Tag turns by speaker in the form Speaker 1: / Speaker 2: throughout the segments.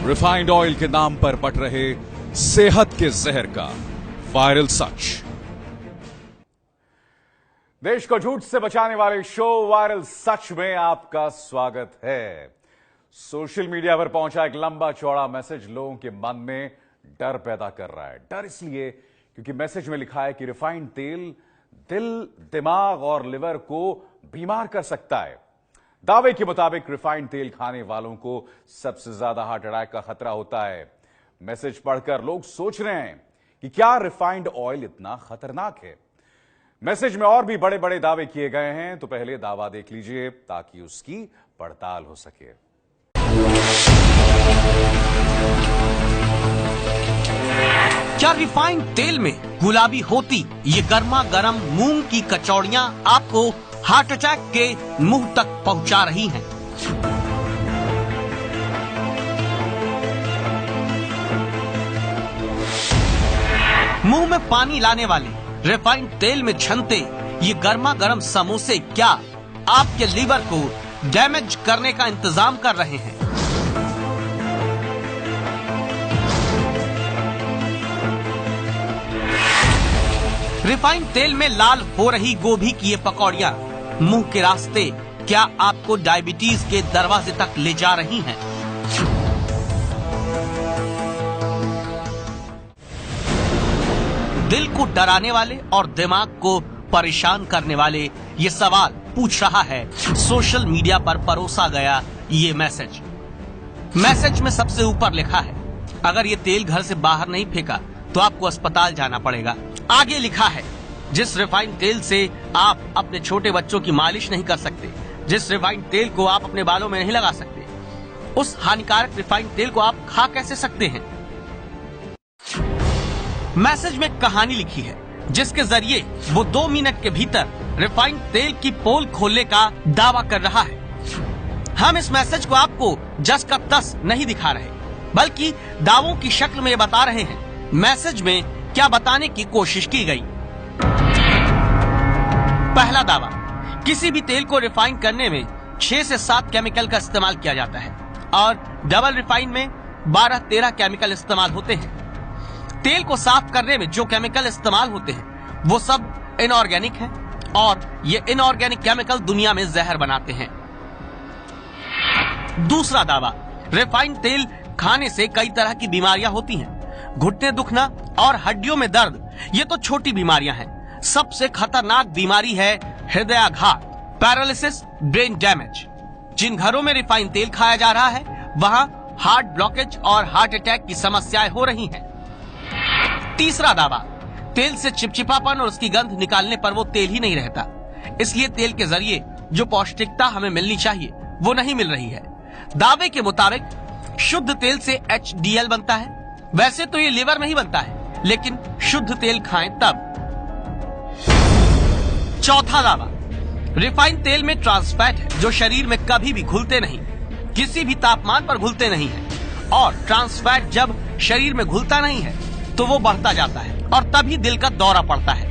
Speaker 1: Refined oil के नाम पर बट रहे सेहत के जहर का वायरल सच।
Speaker 2: देश को झूठ से बचाने वाले शो वायरल सच में आपका स्वागत है। सोशल मीडिया पर पहुंचा एक लंबा चौड़ा मैसेज लोगों के मन में डर पैदा कर रहा है। डर इसलिए क्योंकि मैसेज में लिखा है कि रिफाइंड तेल दिल, दिमाग और लिवर को बीमार कर सकता है। दावे के मुताबिक रिफाइंड तेल खाने वालों को सबसे ज्यादा हार्ट अटैक का खतरा होता है। मैसेज पढ़कर लोग सोच रहे हैं कि क्या रिफाइंड ऑयल इतना खतरनाक है। मैसेज में और भी बड़े बड़े दावे किए गए हैं, तो पहले दावा देख लीजिए ताकि उसकी पड़ताल हो सके।
Speaker 3: क्या रिफाइंड तेल में गुलाबी होती ये गर्मा गर्म मूंग की कचौड़ियां आपको हार्ट अटैक के मुंह तक पहुंचा रही हैं? मुंह में पानी लाने वाले रिफाइंड तेल में छनते ये गर्मा गर्म समोसे क्या आपके लीवर को डैमेज करने का इंतजाम कर रहे हैं? रिफाइंड तेल में लाल हो रही गोभी की ये पकौड़ियां मुंह के रास्ते क्या आपको डायबिटीज के दरवाजे तक ले जा रही हैं? दिल को डराने वाले और दिमाग को परेशान करने वाले ये सवाल पूछ रहा है सोशल मीडिया पर परोसा गया ये मैसेज। मैसेज में सबसे ऊपर लिखा है, अगर ये तेल घर से बाहर नहीं फेंका तो आपको अस्पताल जाना पड़ेगा। आगे लिखा है, जिस रिफाइंड तेल से आप अपने छोटे बच्चों की मालिश नहीं कर सकते, जिस रिफाइंड तेल को आप अपने बालों में नहीं लगा सकते, उस हानिकारक रिफाइंड तेल को आप खा कैसे सकते हैं? मैसेज में कहानी लिखी है जिसके जरिए वो 2 मिनट के भीतर रिफाइंड तेल की पोल खोलने का दावा कर रहा है। हम इस मैसेज को आपको जस का तस नहीं दिखा रहे, बल्कि दावों की शक्ल में बता रहे हैं मैसेज में क्या बताने की कोशिश की गई। पहला दावा, किसी भी तेल को रिफाइन करने में 6 से 7 केमिकल का इस्तेमाल किया जाता है और डबल रिफाइन में 12-13 केमिकल इस्तेमाल होते हैं। तेल को साफ करने में जो केमिकल इस्तेमाल होते हैं वो सब इनऑर्गेनिक हैं और ये इनऑर्गेनिक केमिकल दुनिया में जहर बनाते हैं। दूसरा दावा, रिफाइंड तेल खाने से कई तरह की बीमारियां होती हैं। घुटने दुखना और हड्डियों में दर्द ये तो छोटी बीमारियां हैं। सबसे खतरनाक बीमारी है हृदयाघात, पैरालिसिस, ब्रेन डैमेज। जिन घरों में रिफाइंड तेल खाया जा रहा है वहां हार्ट ब्लॉकेज और हार्ट अटैक की समस्याएं हो रही हैं। तीसरा दावा, तेल से चिपचिपापन और उसकी गंध निकालने पर वो तेल ही नहीं रहता, इसलिए तेल के जरिए जो पौष्टिकता हमें मिलनी चाहिए वो नहीं मिल रही है। दावे के मुताबिक शुद्ध तेल से HDL बनता है। वैसे तो ये लिवर में ही बनता है, लेकिन शुद्ध तेल खाएं तब। चौथा दावा, रिफाइंड तेल में ट्रांस फैट है जो शरीर में कभी भी घुलते नहीं, किसी भी तापमान पर घुलते नहीं है, और ट्रांस फैट जब शरीर में घुलता नहीं है तो वो बढ़ता जाता है और तभी दिल का दौरा पड़ता है,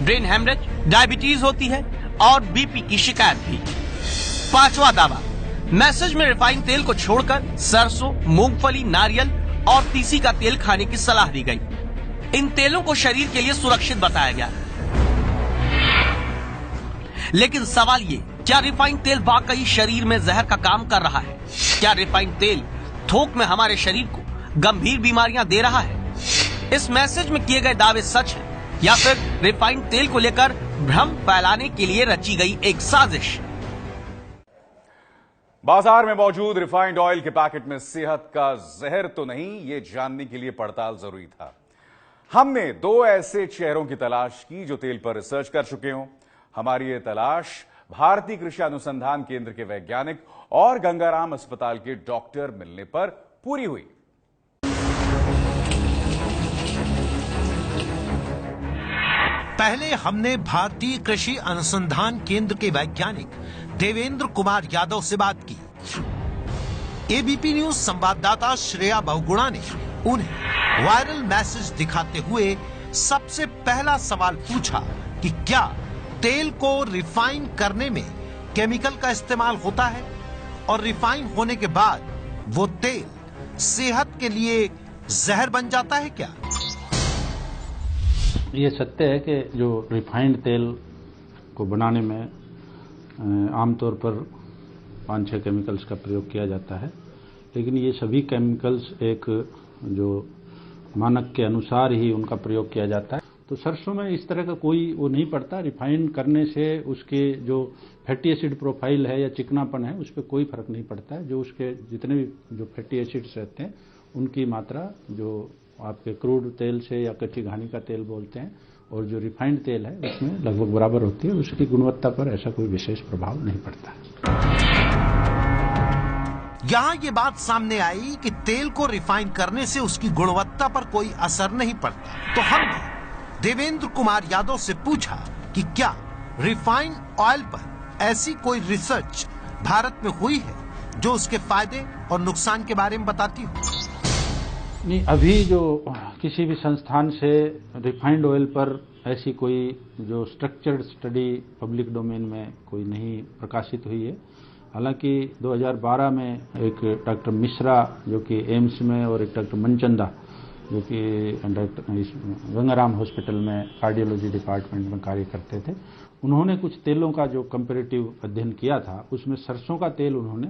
Speaker 3: ब्रेन हेमरेज, डायबिटीज होती है और BP की शिकायत भी। पांचवा दावा, मैसेज में रिफाइंड तेल को छोड़कर सरसों, मूंगफली, नारियल और तीसी का तेल खाने की सलाह दी गई। इन तेलों को शरीर के लिए सुरक्षित बताया गया। लेकिन सवाल ये, क्या रिफाइंड तेल वाकई शरीर में जहर का काम कर रहा है? क्या रिफाइंड तेल थोक में हमारे शरीर को गंभीर बीमारियां दे रहा है? इस मैसेज में किए गए दावे सच है या फिर रिफाइंड तेल को लेकर भ्रम फैलाने के लिए रची गई एक साजिश?
Speaker 2: बाजार में मौजूद रिफाइंड ऑयल के पैकेट में सेहत का जहर तो नहीं, ये जानने के लिए पड़ताल जरूरी था। हमने 2 ऐसे चेहरों की तलाश की जो तेल पर रिसर्च कर चुके हों। हमारी ये तलाश भारतीय कृषि अनुसंधान केंद्र के वैज्ञानिक और गंगाराम अस्पताल के डॉक्टर मिलने पर पूरी हुई।
Speaker 4: पहले हमने भारतीय कृषि अनुसंधान केंद्र के वैज्ञानिक देवेंद्र कुमार यादव से बात की। एबीपी न्यूज संवाददाता श्रेया बहुगुणा ने उन्हें वायरल मैसेज दिखाते हुए सबसे पहला सवाल पूछा कि क्या तेल को रिफाइन करने में केमिकल का इस्तेमाल होता है और रिफाइन होने के बाद वो तेल सेहत के लिए जहर बन जाता है क्या?
Speaker 5: ये सत्य है कि जो रिफाइंड तेल को बनाने में आमतौर पर 5-6 केमिकल्स का प्रयोग किया जाता है, लेकिन ये सभी केमिकल्स एक जो मानक के अनुसार ही उनका प्रयोग किया जाता है। तो सरसों में इस तरह का कोई वो नहीं पड़ता। रिफाइन करने से उसके जो फैटी एसिड प्रोफाइल है या चिकनापन है उस पर कोई फर्क नहीं पड़ता है। जो उसके जितने भी जो फैटी एसिड्स रहते हैं उनकी मात्रा जो आपके क्रूड तेल से या कच्ची घानी का तेल बोलते हैं और जो रिफाइंड तेल है उसमें लगभग बराबर होती है। उसकी गुणवत्ता पर ऐसा कोई विशेष प्रभाव नहीं पड़ता है।
Speaker 4: यहां ये बात सामने आई कि तेल को रिफाइन करने से उसकी गुणवत्ता पर कोई असर नहीं पड़ता। तो हमने देवेंद्र कुमार यादव से पूछा कि क्या रिफाइंड ऑयल पर ऐसी कोई रिसर्च भारत में हुई है जो उसके फायदे और नुकसान के बारे में बताती हो?
Speaker 5: नहीं, अभी जो किसी भी संस्थान से रिफाइंड ऑयल पर ऐसी कोई जो स्ट्रक्चर्ड स्टडी पब्लिक डोमेन में कोई नहीं प्रकाशित हुई है। हालांकि 2012 में एक डॉक्टर मिश्रा जो कि एम्स में और एक डॉक्टर मनचंदा जो कि गंगाराम हॉस्पिटल में कार्डियोलॉजी डिपार्टमेंट में कार्य करते थे, उन्होंने कुछ तेलों का जो कंपैरेटिव अध्ययन किया था उसमें सरसों का तेल उन्होंने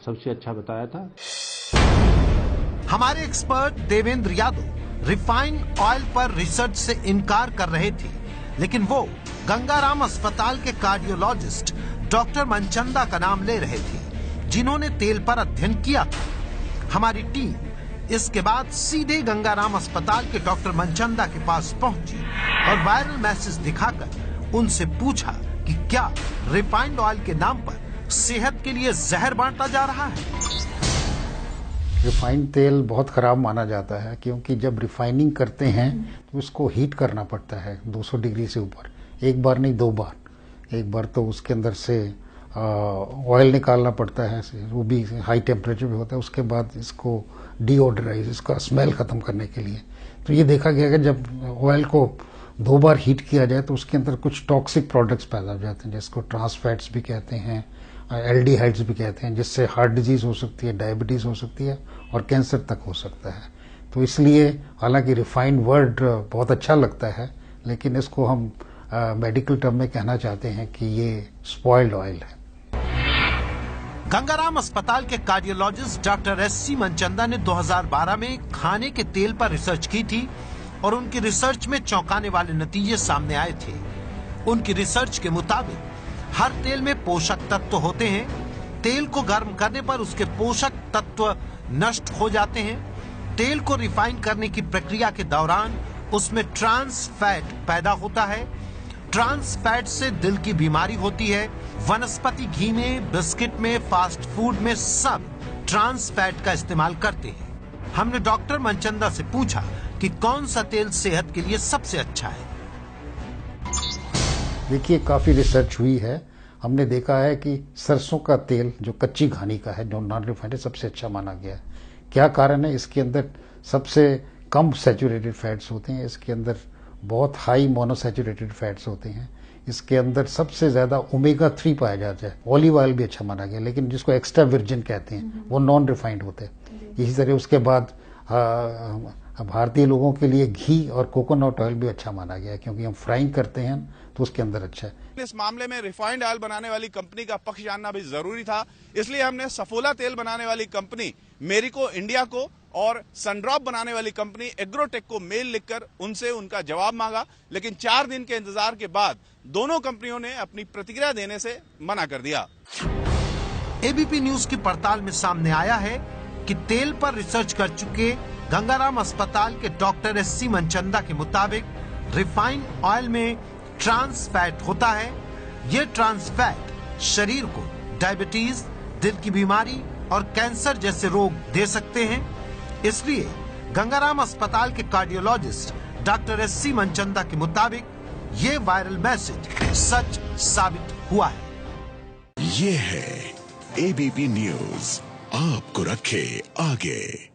Speaker 5: सबसे अच्छा बताया था।
Speaker 4: हमारे expert Devendra Yadav refined oil पर रिसर्च से इनकार कर रहे थे, लेकिन वो गंगाराम अस्पताल के कार्डियोलॉजिस्ट डॉक्टर मनचंदा का नाम ले रहे थे जिन्होंने तेल पर अध्ययन किया था। हमारी टीम इसके बाद सीधे गंगाराम अस्पताल के डॉक्टर मनचंदा के पास पहुंची और वायरल मैसेज दिखाकर उनसे पूछा कि क्या रिफाइंड ऑयल के नाम पर सेहत के लिए जहर बांटा जा रहा है।
Speaker 6: रिफाइंड तेल बहुत खराब माना जाता है क्योंकि जब रिफाइनिंग करते हैं तो उसको हीट करना पड़ता है 200 डिग्री से ऊपर, एक बार नहीं 2 बार। एक बार तो उसके अंदर से ऑयल निकालना पड़ता है, वो भी हाई टेम्परेचर पे होता है। उसके बाद इसको डीओडराइज, इसका स्मेल खत्म करने के लिए। तो ये देखा गया कि जब ऑयल को 2 बार हीट किया जाए तो उसके अंदर कुछ टॉक्सिक प्रोडक्ट्स पैदा हो जाते हैं जिसको ट्रांस फैट्स भी कहते हैं, एल्डिहाइड्स भी कहते हैं, जिससे हार्ट डिजीज हो सकती है, डायबिटीज हो सकती है और कैंसर तक हो सकता है। तो इसलिए हालांकि रिफाइंड वर्ड बहुत अच्छा लगता है, लेकिन इसको हम मेडिकल टर्म में कहना चाहते हैं कि ये स्पॉइल्ड ऑयल है।
Speaker 4: गंगाराम अस्पताल के कार्डियोलॉजिस्ट डॉक्टर एससी मनचंदा ने 2012 में खाने के तेल पर रिसर्च की थी और उनकी रिसर्च में चौंकाने वाले नतीजे सामने आए थे। उनकी रिसर्च के मुताबिक हर तेल में पोषक तत्व होते हैं। तेल को गर्म करने पर उसके पोषक तत्व नष्ट हो जाते हैं। तेल को रिफाइन करने की प्रक्रिया के दौरान उसमें ट्रांस फैट पैदा होता है। ट्रांस फैट से दिल की बीमारी होती है। वनस्पति घी में, बिस्किट में, फास्ट फूड में सब ट्रांस फैट का इस्तेमाल करते हैं। हमने डॉक्टर मनचंदा से पूछा कि कौन सा तेल सेहत के लिए सबसे अच्छा है।
Speaker 6: देखिए, काफी रिसर्च हुई है। हमने देखा है कि सरसों का तेल जो कच्ची घानी का है, जो नॉन रिफाइंड, सबसे अच्छा माना गया है। क्या कारण है? इसके अंदर सबसे कम सैचुरेटेड फैट्स होते हैं, इसके अंदर बहुत हाई मोनोसैचुरेटेड फैट्स होते हैं, इसके अंदर सबसे ज्यादा ओमेगा 3 पाया जाता है। ऑलिव ऑयल भी अच्छा माना गया, लेकिन जिसको एक्स्ट्रा वर्जिन कहते हैं वो नॉन रिफाइंड होते हैं। इसी तरह उसके बाद भारतीय लोगों के लिए घी और कोकोनट ऑयल भी अच्छा माना गया है, क्योंकि हम फ्राइंग करते हैं तो उसके अंदर अच्छा है।
Speaker 7: इस मामले में रिफाइंड ऑयल बनाने वाली कंपनी का पक्ष जानना भी जरूरी था, इसलिए हमने सफोला तेल बनाने वाली कंपनी मेरिको इंडिया को और सनड्रॉप बनाने वाली कंपनी एग्रोटेक को मेल लिखकर उनसे उनका जवाब मांगा, लेकिन 4 दिन के इंतजार के बाद दोनों कंपनियों ने अपनी प्रतिक्रिया देने से मना कर दिया।
Speaker 4: एबीपी न्यूज की पड़ताल में सामने आया है कि तेल पर रिसर्च कर चुके गंगाराम अस्पताल के डॉक्टर एससी मनचंदा के मुताबिक रिफाइंड ऑयल में ट्रांस फैट होता है। ये ट्रांस फैट शरीर को डायबिटीज, दिल की बीमारी और कैंसर जैसे रोग दे सकते हैं। इसलिए गंगाराम अस्पताल के कार्डियोलॉजिस्ट डॉक्टर एससी मनचंदा के मुताबिक ये वायरल मैसेज सच साबित हुआ है।
Speaker 8: ये है एबीपी न्यूज, आपको रखे आगे।